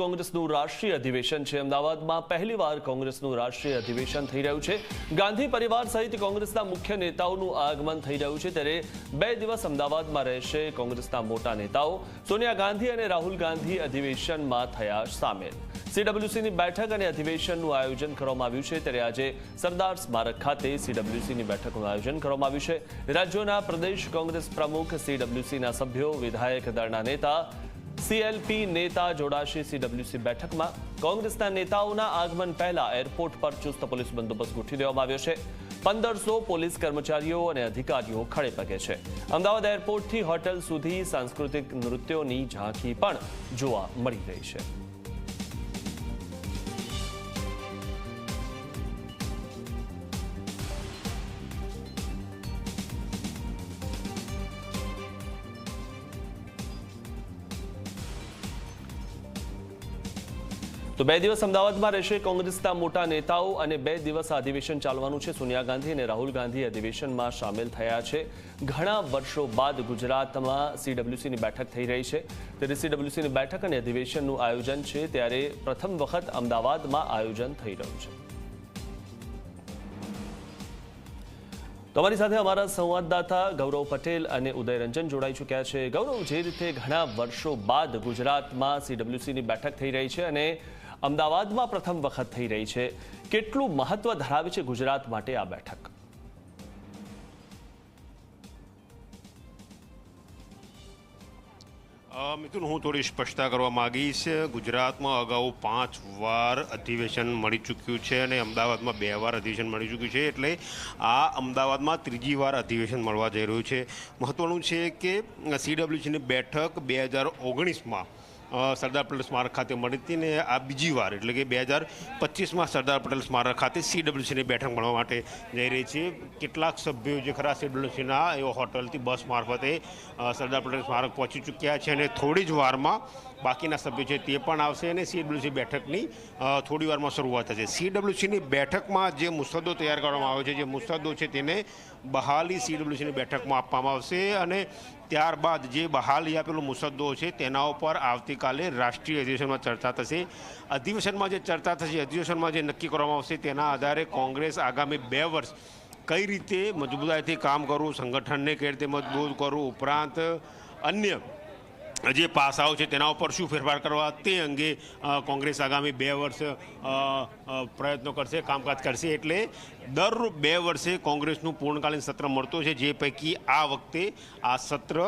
કોંગ્રેસનું રાષ્ટ્રીય અધિવેશન છે। અમદાવાદમાં પહેલીવાર કોંગ્રેસનું રાષ્ટ્રીય અધિવેશન થઈ રહ્યું છે। ગાંધી પરિવાર સહિત કોંગ્રેસના મુખ્ય નેતાઓનું આગમન થઈ રહ્યું છે, ત્યારે 2 દિવસ અમદાવાદમાં રહેશે કોંગ્રેસના મોટા નેતાઓ। સોનિયા ગાંધી અને રાહુલ ગાંધી અધિવેશનમાં થયા સામેલ। સીડબ્લ્યુસીની બેઠક અને અધિવેશનનું આયોજન કરવામાં આવ્યું છે, ત્યારે આજે સરદાર સ્મારક ખાતે સીડબ્લ્યુસીની બેઠકનું આયોજન કરવામાં આવ્યું છે। રાજ્યોના પ્રદેશ કોંગ્રેસ પ્રમુખ, સીડબ્લ્યુસીના સભ્યો, વિધાયક દળના નેતા, સીએલપી નેતા જોડાશે સીડબ્લ્યુસી બેઠકમાં। કોંગ્રેસના નેતાઓના આગમન પહેલા એરપોર્ટ પર ચુસ્ત પોલીસ બંદોબસ્ત ગોઠવી દેવામાં આવ્યો છે। 1500 પોલીસ કર્મચારીઓ અને અધિકારીઓ ખડે પગે છે। અમદાવાદ એરપોર્ટથી હોટેલ સુધી સાંસ્કૃતિક નૃત્યોની ઝાંખી પણ જોવા મળી રહી છે। તો 2 દિવસ અમદાવાદમાં રહેશે કોંગ્રેસના મોટા નેતાઓ અને 2 દિવસ અધિવેશન ચાલવાનું છે। સોનિયા ગાંધી અને રાહુલ ગાંધી અધિવેશનમાં સામેલ થયા છે। ઘણા વર્ષો બાદ ગુજરાતમાં સીડબ્લ્યુસીની બેઠક થઈ રહી છે, ત્યારે સીડબ્લ્યુસીની બેઠક અને અધિવેશનનું આયોજન છે, ત્યારે પ્રથમ વખત અમદાવાદમાં આયોજન થઈ રહ્યું છે। તમારી સાથે અમારા સંવાદદાતા ગૌરવ પટેલ અને ઉદય રંજન જોડાઈ ચૂક્યા છે। ગૌરવ, જે રીતે ઘણા વર્ષો બાદ ગુજરાતમાં સીડબ્લ્યુસીની બેઠક થઈ રહી છે અને અમદાવાદમાં પ્રથમ વખત થઈ રહી છે, કેટલું મહત્વ ધરાવે છે ગુજરાત માટે આ બેઠક? મિથુન, હું થોડી સ્પષ્ટતા કરવા માંગીશ। ગુજરાતમાં અગાઉ 5 વાર અધિવેશન મળી ચૂક્યું છે અને અમદાવાદમાં 2 વાર અધિવેશન મળી ચૂક્યું છે, એટલે આ અમદાવાદમાં ત્રીજી વાર અધિવેશન મળવા જઈ રહ્યું છે। મહત્વનું છે કે સીડબ્લ્યુસીની બેઠક 2019માં સરદાર પટેલ સ્મારક ખાતે મળી હતી ને આ બીજી વાર એટલે કે 2025માં સરદાર પટેલ સ્મારક ખાતે સીડબ્લ્યુસીની બેઠક મળવા માટે જઈ રહી છે। કેટલાક સભ્યો જે ખરા સીડબ્લ્યુસીના એઓ હોટલથી બસ મારફતે સરદાર પટેલ સ્મારક પહોંચી ચૂક્યા છે અને થોડી જ વારમાં બાકીના સભ્યો છે તે પણ આવશે અને સીડબ્લ્યુસી બેઠકની થોડી વારમાં શરૂઆત થશે। સીડબ્લ્યુસીની બેઠકમાં જે મુસદ્દો તૈયાર કરવામાં આવ્યો છે, જે મુસદ્દો છે તેને બહાલી સીડબ્લ્યુસીની બેઠકમાં આપવામાં આવશે અને ત્યારબાદ જે બહાલી આપેલો મુસદ્દો છે તેના ઉપર આવતીકાલે રાષ્ટ્રીય અધિવેશનમાં ચર્ચા થશે। અધિવેશનમાં જે ચર્ચા થશે, અધિવેશનમાં જે નક્કી કરવામાં આવશે તેના આધારે કોંગ્રેસ આગામી 2 વર્ષ કઈ રીતે મજબૂતાઈથી કામ કરવું, સંગઠનને કઈ રીતે મજબૂત કરવું, ઉપરાંત અન્ય જે પાસાઓ છે તેના ઉપર શું ફેરફાર કરવા તે અંગે કોંગ્રેસ આગામી 2 વર્ષ પ્રયત્નો કરશે, કામકાજ કરશે। એટલે દર 2 વર્ષે કોંગ્રેસનું પૂર્ણકાલીન સત્ર મળતો છે, જે પૈકી આ વખતે આ સત્ર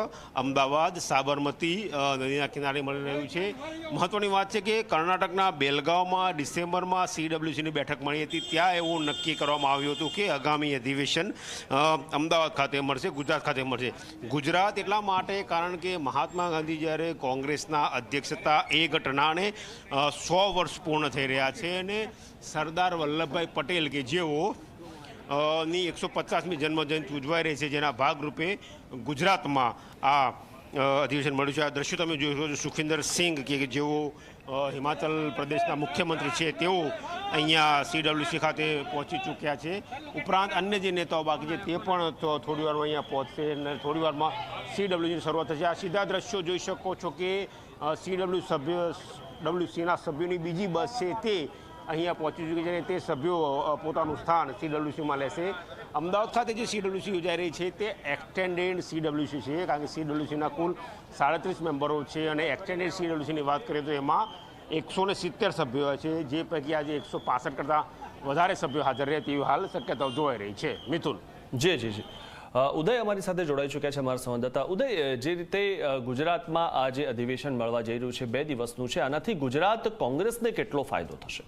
અમદાવાદ સાબરમતી નદીના કિનારે મળી રહ્યું છે। મહત્વની વાત છે કે કર્ણાટકના બેલગાંવમાં ડિસેમ્બરમાં સીડબ્લ્યુસીની બેઠક મળી હતી, ત્યાં એવું નક્કી કરવામાં આવ્યું હતું કે આગામી અધિવેશન અમદાવાદ ખાતે મળશે, ગુજરાત ખાતે મળશે। ગુજરાત એટલા માટે કારણ કે મહાત્મા ગાંધી જ્યારે કોંગ્રેસના અધ્યક્ષતા એ ઘટનાને 100 વર્ષ પૂર્ણ થઈ રહ્યા છે અને સરદાર વલ્લભભાઈ પટેલ કે જેઓ ની 150મી જન્મજયંતિ ઉજવાઈ રહી છે, જેના ભાગરૂપે ગુજરાતમાં આ અધિવેશન મળ્યું છે। આ દ્રશ્યો તમે જોઈ છો, સુખવિન્દર સિંઘ કે જેઓ હિમાચલ પ્રદેશના મુખ્યમંત્રી છે, તેઓ અહીંયા સીડબ્લ્યુસી ખાતે પહોંચી ચૂક્યા છે। ઉપરાંત અન્ય જે નેતાઓ બાકી છે તે પણ થોડી વારમાં અહીંયા પહોંચશે અને થોડી વારમાં સીડબ્લ્યુસીની શરૂઆત થશે। આ સીધા દ્રશ્યો જોઈ શકો છો કે સીડબ્લ્યુસીના સભ્યોની બીજી બસ છે તે અહીંયા પહોંચી ચૂકી છે અને તે સભ્યો પોતાનું સ્થાન સીડબ્લ્યુસીમાં લેશે। અમદાવાદ ખાતે જે સીડબ્લ્યુસી યોજાઈ રહી છે તે એક્સટેન્ડેડ સીડબ્લ્યુસી છે, કારણ કે સીડબ્લ્યુસીના કુલ 37 મેમ્બરો છે અને એક્સટેન્ડેડ સીડબ્લ્યુસીની વાત કરીએ તો એમાં 170 સભ્યો છે, જે પૈકી આજે 165 કરતાં વધારે સભ્યો હાજર રહે તેવી હાલ શક્યતાઓ જોવાઈ રહી છે। મિથુન, જી ઉદય અમારી સાથે જોડાઈ ચૂક્યા છે, અમારા સંવાદદાતા ઉદય। જે રીતે ગુજરાતમાં આ જે અધિવેશન મળવા જઈ રહ્યું છે 2 દિવસનું છે, આનાથી ગુજરાત કોંગ્રેસને કેટલો ફાયદો થશે?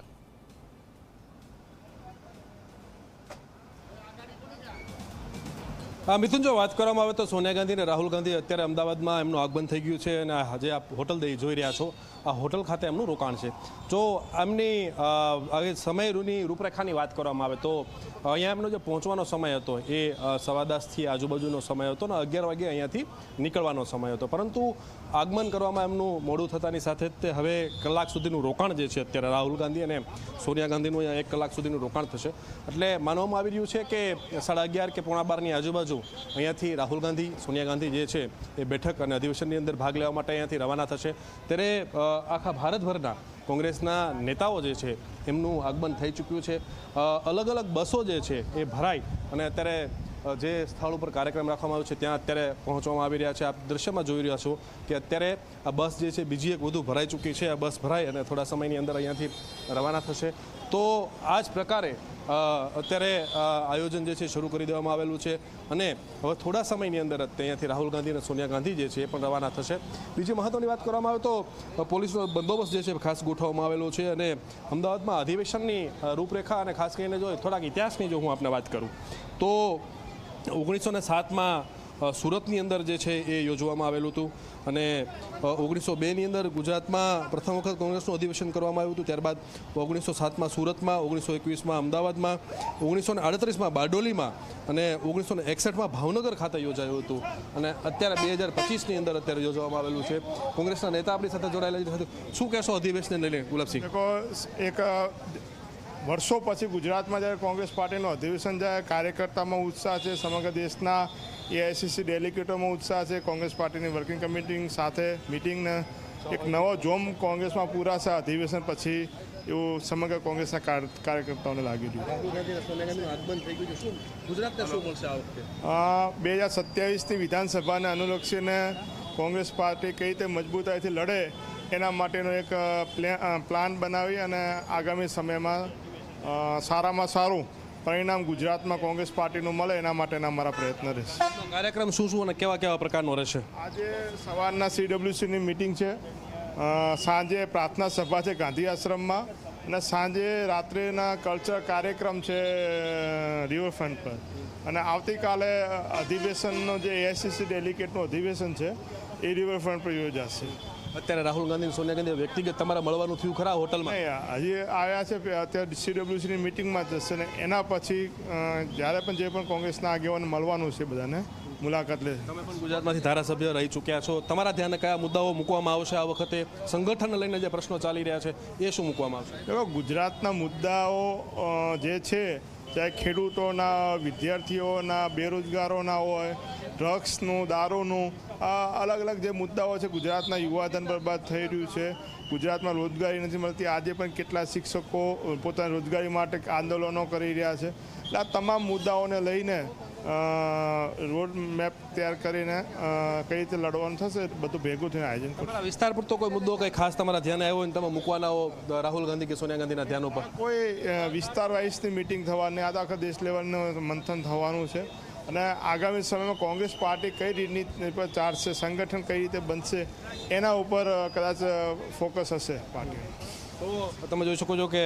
મિથુન, જો વાત કરવામાં આવે તો સોનિયા ગાંધી અને રાહુલ ગાંધી અત્યારે અમદાવાદમાં એમનું આગમન થઈ ગયું છે અને આજે આપ હોટલ જોઈ રહ્યા છો, આ હોટલ ખાતે એમનું રોકાણ છે। જો એમની સમયની રૂપરેખાની વાત કરવામાં આવે તો અહીંયા એમનો જે પહોંચવાનો સમય હતો એ 10:15 આજુબાજુનો સમય હતો ને 11 વાગે અહીંયાથી નીકળવાનો સમય હતો, પરંતુ આગમન કરવામાં એમનું મોડું થતાની સાથે જ તે હવે કલાક સુધીનું રોકાણ જે છે અત્યારે રાહુલ ગાંધી અને સોનિયા ગાંધીનું અહીંયા 1 કલાક સુધીનું રોકાણ થશે. એટલે માનવામાં આવી રહ્યું છે કે 11:30 કે 11:15ની આજુબાજુ અહીંયાથી રાહુલ ગાંધી સોનિયા ગાંધી જે છે એ બેઠક અને અધિવેશનની અંદર ભાગ લેવા માટે અહીંયાથી રવાના થશે. ત્યારે આખા ભારતભરના કોંગ્રેસના નેતાઓ જે છે એમનું આગમન થઈ ચૂક્યું છે. અલગ અલગ બસો જે છે એ ભરાઈ અને અત્યારે જે સ્થળ ઉપર કાર્યક્રમ રાખવામાં આવ્યો છે ત્યાં અત્યારે પહોંચવામાં આવી રહ્યા છે. આપ દ્રશ્યમાં જોઈ રહ્યા છો કે અત્યારે આ બસ જે છે બીજી એક વધુ ભરાઈ ચૂકી છે. આ બસ ભરાઈ અને થોડા સમયની અંદર અહીંયાથી રવાના થશે. તો આ જ પ્રકારે અત્યારે આયોજન જે છે શરૂ કરી દેવામાં આવેલું છે અને હવે થોડા સમયની અંદર અહીંયાથી રાહુલ ગાંધી અને સોનિયા ગાંધી જે છે એ પણ રવાના થશે. બીજી મહત્વની વાત કરવામાં આવે તો પોલીસનો બંદોબસ્ત જે છે ખાસ ગોઠવવામાં આવેલો છે અને અમદાવાદમાં અધિવેશનની રૂપરેખા અને ખાસ કરીને જો થોડાક ઇતિહાસની જો હું આપને વાત કરું તો 1907માં સુરતની અંદર જે છે એ યોજવામાં આવેલું હતું અને 1902ની અંદર ગુજરાતમાં પ્રથમ વખત કોંગ્રેસનું અધિવેશન કરવામાં આવ્યું હતું. ત્યારબાદ 1907માં સુરતમાં, 1921માં અમદાવાદમાં, 1938માં બારડોલીમાં અને 1961માં ભાવનગર ખાતે યોજાયું હતું અને અત્યારે 2025ની અંદર અત્યારે યોજવામાં આવેલું છે. કોંગ્રેસના નેતા આપણી સાથે જોડાયેલા છે. શું કહેશો અધિવેશનને લઈને ગુલાબસિંહ? એક વર્ષો પછી ગુજરાતમાં જ્યારે કોંગ્રેસ પાર્ટીનું અધિવેશન જાય, કાર્યકર્તામાં ઉત્સાહ છે, સમગ્ર દેશના એઆઈસીસી ડેલિગેટોમાં ઉત્સાહ છે. કોંગ્રેસ પાર્ટીની વર્કિંગ કમિટી સાથે મિટિંગને એક નવો જોમ કોંગ્રેસમાં પૂરાશે અધિવેશન પછી એવું સમગ્ર કોંગ્રેસના કાર્યકર્તાઓને લાગી રહ્યું. 2027ની વિધાનસભાને અનુલક્ષીને કોંગ્રેસ પાર્ટી કઈ રીતે મજબૂતાઈથી લડે એના માટેનો એક પ્લાન બનાવી અને આગામી સમયમાં સારામાં સારું પરિણામ ગુજરાતમાં કોંગ્રેસ પાર્ટીનું મળે એના માટેના અમારા પ્રયત્ન રહેશે. કાર્યક્રમ શું અને કેવા પ્રકારનો રહેશે? આજે સવારના CWCની મિટિંગ છે, સાંજે પ્રાર્થના સભા છે ગાંધી આશ્રમમાં અને સાંજે રાત્રેના કલ્ચર કાર્યક્રમ છે રિવરફ્રન્ટ પર અને આવતીકાલે અધિવેશનનો જે એઆઈસીસી ડેલિગેટનું અધિવેશન છે એ રિવરફ્રન્ટ પર યોજાશે. અત્યારે રાહુલ ગાંધી અને સોનિયા ગાંધી વ્યક્તિગત તમારા મળવાનું થયું ખરા હોટલમાં? હજી આવ્યા છે, અત્યારે CWCની મિટિંગમાં જશે ને એના પછી જ્યારે પણ જે પણ કોંગ્રેસના આગેવાનને મળવાનું છે બધાને મુલાકાત લે. તમે પણ ગુજરાતમાંથી ધારાસભ્ય રહી ચૂક્યા છો. તમારા ધ્યાને કયા મુદ્દાઓ મૂકવામાં આવશે આ વખતે? સંગઠનને લઈને જે પ્રશ્નો ચાલી રહ્યા છે એ શું મૂકવામાં આવશે? દેખો, ગુજરાતના મુદ્દાઓ જે છે ચાહે ખેડૂતોના, વિદ્યાર્થીઓના, બેરોજગારોના હોય, ડ્રગ્સનું, દારૂનું, આ અલગ અલગ જે મુદ્દાઓ છે. ગુજરાતના યુવાધન બરબાદ થઈ રહ્યું છે, ગુજરાતમાં રોજગારી નથી મળતી. આજે પણ કેટલા શિક્ષકો પોતાની રોજગારી માટે આંદોલનો કરી રહ્યા છે. એટલે આ તમામ મુદ્દાઓને લઈને રોડ મેપ તૈયાર કરીને કઈ રીતે લડવાનું થશે બધું ભેગું થઈને આયોજન કરવું. વિસ્તાર પર તો કોઈ મુદ્દો કંઈ ખાસ તમારા ધ્યાને આવ્યો હોય ને તમે મૂકવાના હો રાહુલ ગાંધી કે સોનિયા ગાંધીના ધ્યાન ઉપર? કોઈ વિસ્તાર વાઇઝની મિટિંગ થવાની, આ તો આખા દેશ લેવલનું મંથન થવાનું છે અને આગામી સમયમાં કોંગ્રેસ પાર્ટી કઈ રીતની પર ચાલશે, સંગઠન કઈ રીતે બનશે એના ઉપર કદાચ ફોકસ હશે પાર્ટી. તો તમે જોઈ શકો છો કે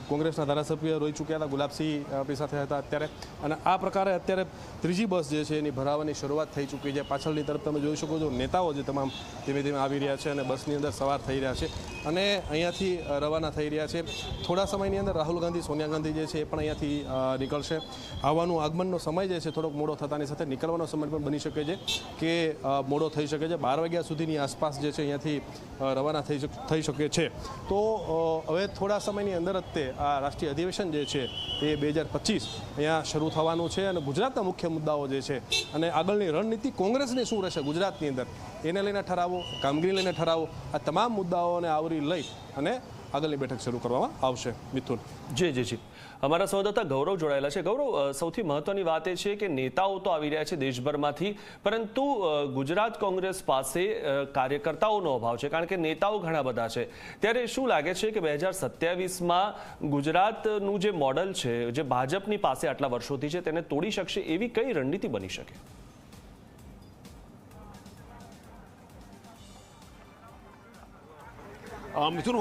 કોંગ્રેસના ધારાસભ્ય રહી ચૂક્યા હતા, ગુલાબસિંહ આપણી સાથે હતા અત્યારે, અને આ પ્રકારે અત્યારે ત્રીજી બસ જે છે એની ભરાવાની શરૂઆત થઈ ચૂકી છે. પાછળની તરફ તમે જોઈ શકો છો નેતાઓ જે તમામ ધીમે ધીમે આવી રહ્યા છે અને બસની અંદર સવાર થઈ રહ્યા છે અને અહીંયાથી રવાના થઈ રહ્યા છે. થોડા સમયની અંદર રાહુલ ગાંધી, સોનિયા ગાંધી જે છે એ પણ અહીંયાથી નીકળશે. આવવાનું આગમનનો સમય જે છે થોડોક મોડો થતાની સાથે નીકળવાનો સમય પણ બની શકે છે કે મોડો થઈ શકે છે. 12 વાગ્યા સુધીની આસપાસ જે છે અહીંયાથી રવાના થઈ શકે છે. તો હવે થોડા સમયની અંદર જ તે આ રાષ્ટ્રીય અધિવેશન જે છે એ 2025 અહીંયા શરૂ થવાનું છે અને ગુજરાતના મુખ્ય મુદ્દાઓ જે છે અને આગળની રણનીતિ કોંગ્રેસની શું રહેશે ગુજરાતની અંદર એને લઈને ઠરાવો, કામગીરી લઈને ઠરાવો, આ તમામ મુદ્દાઓને આવરી લઈ અને આગળની બેઠક શરૂ કરવામાં આવશે. મિથુન. જી. અમારા સંવાદદાતા ગૌરવ જોડાયેલા છે. ગૌરવ, સૌથી મહત્વની વાત એ છે કે નેતાઓ તો આવી રહ્યા છે દેશભરમાંથી, પરંતુ ગુજરાત કોંગ્રેસ પાસે કાર્યકર્તાઓનો અભાવ છે, કારણ કે નેતાઓ ઘણા બધા છે. ત્યારે શું લાગે છે કે 2027માં ગુજરાતનું જે મોડલ છે, જે ભાજપની પાસે આટલા વર્ષોથી છે, તેને તોડી શકશે એવી કઈ રણનીતિ બની શકે? મિથુન,